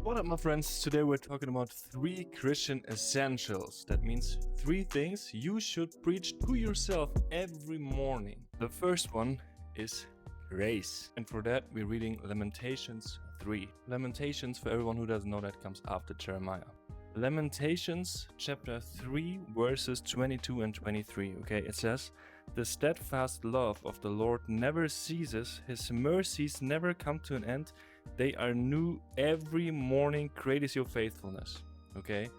What up, my friends? Today we're talking about 3 Christian essentials. That means 3 things you should preach to yourself every morning. The first one is grace. And for that, we're reading Lamentations 3. Lamentations, for everyone who doesn't know, that comes after Jeremiah. Lamentations chapter 3 verses 22 and 23. Okay, it says, "The steadfast love of the Lord never ceases, his mercies never come to an end, they are new every morning, great is your faithfulness." Okay,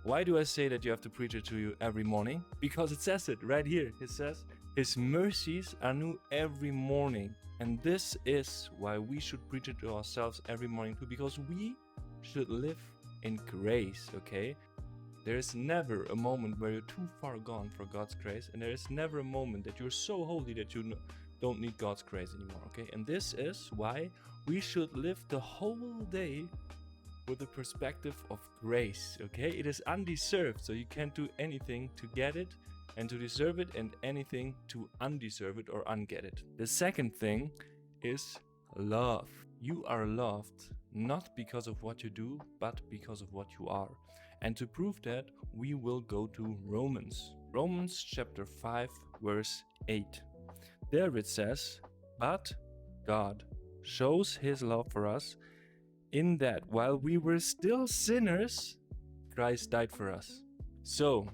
why do I say that you have to preach it to you every morning? Because it says it right here. It says his mercies are new every morning, and this is why we should preach it to ourselves every morning too, because we should live in grace. Okay, there is never a moment where you're too far gone for God's grace, and there is never a moment that you're so holy that you don't need God's grace anymore. Okay, and this is why we should live the whole day with the perspective of grace. Okay, it is undeserved, so you can't do anything to get it and to deserve it, and anything to undeserve it or unget it. The second thing is love. You are loved not because of what you do, but because of what you are. And to prove that, we will go to Romans. Romans chapter 5 verse 8. There it says, "But God shows his love for us in that while we were still sinners, Christ died for us." So,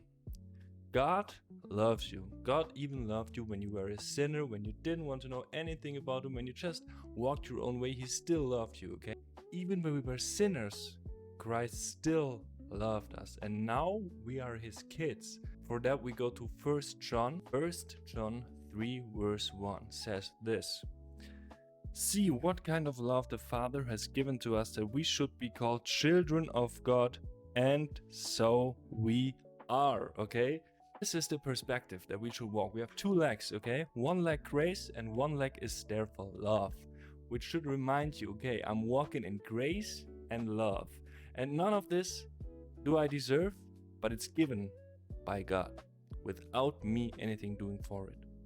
God loves you. God even loved you when you were a sinner, when you didn't want to know anything about him, when you just walked your own way. He still loved you, okay? Even when we were sinners, Christ still loved us, and now we are his kids. For that, we go to 1 John 3 verse 1 says this: "See what kind of love the Father has given to us, that we should be called children of God, and so we are." Okay, this is the perspective that we should walk. We have 2 legs, okay? One leg grace and one leg is therefore love, which should remind you, okay, I'm walking in grace and love, and none of this do I deserve, but it's given by God without me anything doing for it.